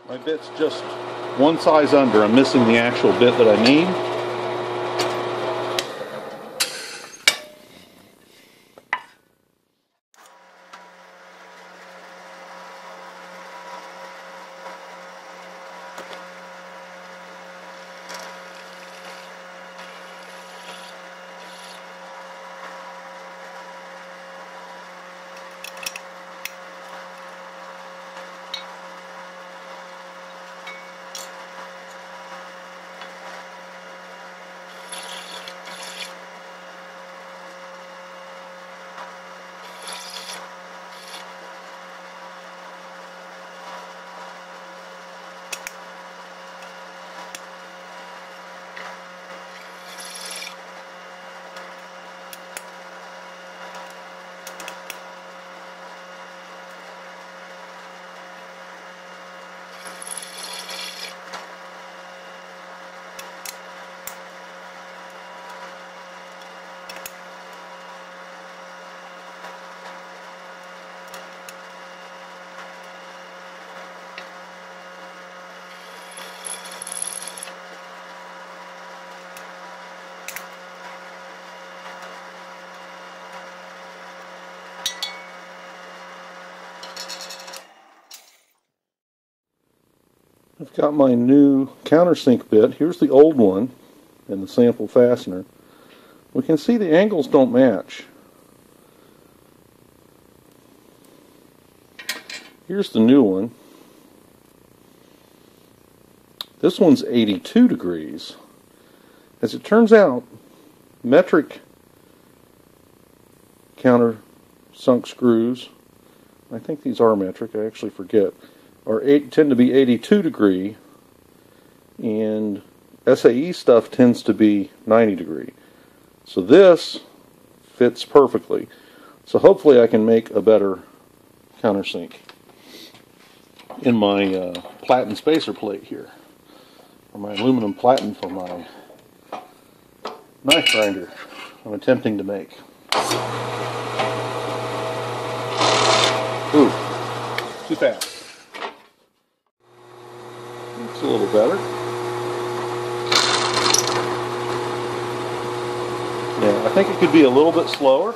My bit's just one size under. I'm missing the actual bit that I need. I've got my new countersink bit. Here's the old one and the sample fastener. We can see the angles don't match. Here's the new one. This one's 82 degrees. As it turns out, metric countersunk screws, I think these are metric, I actually forget, tend to be 82 degree, and SAE stuff tends to be 90 degree. So this fits perfectly. So hopefully I can make a better countersink in my platen spacer plate here, or my aluminum platen for my knife grinder I'm attempting to make. Ooh, too fast. Looks a little better. Yeah, I think it could be a little bit slower.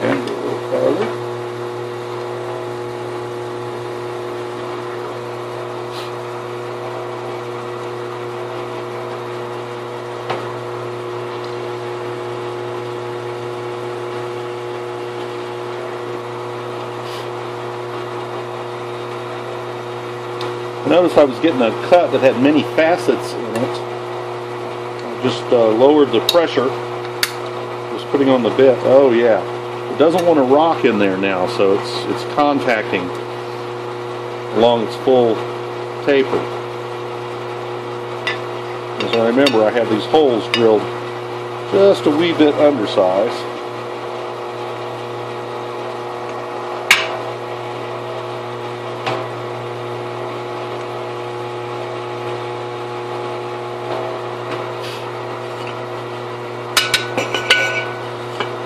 And a little farther. I noticed I was getting a cut that had many facets in it. I just lowered the pressure, just putting on the bit. Oh yeah, it doesn't want to rock in there now, so it's contacting along its full taper. As I remember, I had these holes drilled just a wee bit undersized.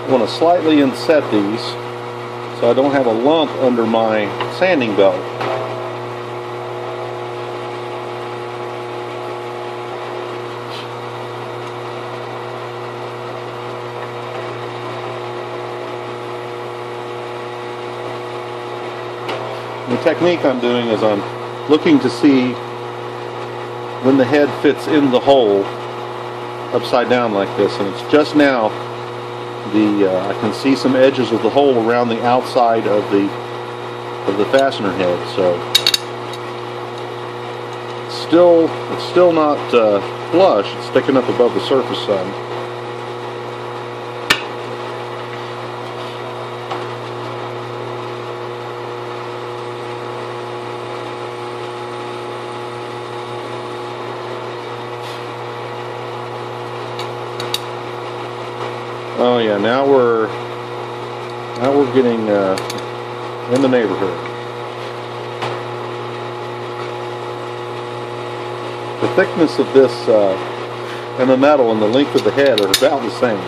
I want to slightly inset these so I don't have a lump under my sanding belt. The technique I'm doing is I'm looking to see when the head fits in the hole upside down like this, and it's just now I can see some edges of the hole around the outside of the fastener head. So it's still not flush. It's sticking up above the surface some. Oh yeah, now we're getting in the neighborhood. thickness of this and the metal and the length of the head are about the same.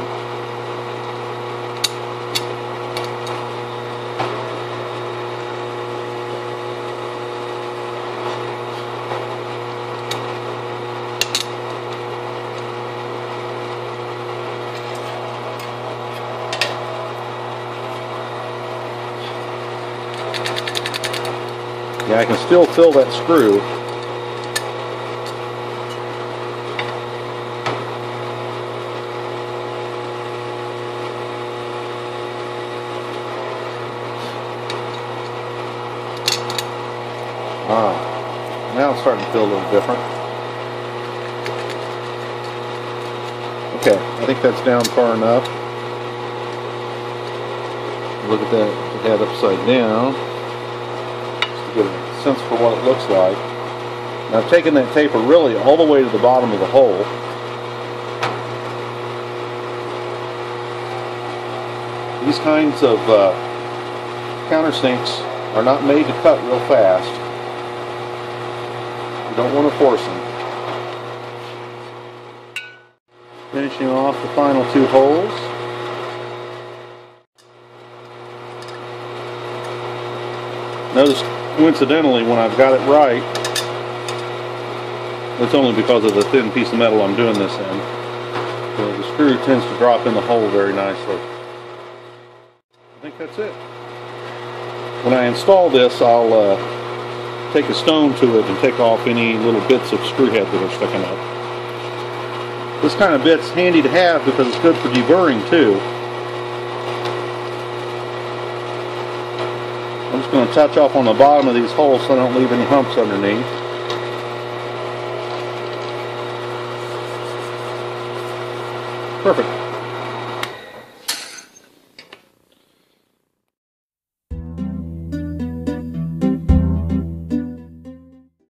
Yeah, I can still fill that screw. Now it's starting to feel a little different. Okay, I think that's down far enough. Look at that, the head upside down, just to get a sense for what it looks like. And I've taken that taper really all the way to the bottom of the hole. These kinds of countersinks are not made to cut real fast. You don't want to force them. Finishing off the final two holes. Notice, coincidentally, when I've got it right, it's only because of the thin piece of metal I'm doing this in. So the screw tends to drop in the hole very nicely. I think that's it. When I install this, I'll take a stone to it and take off any little bits of screw head that are sticking up. This kind of bit's handy to have because it's good for deburring too. I'm just going to touch off on the bottom of these holes so I don't leave any humps underneath. Perfect.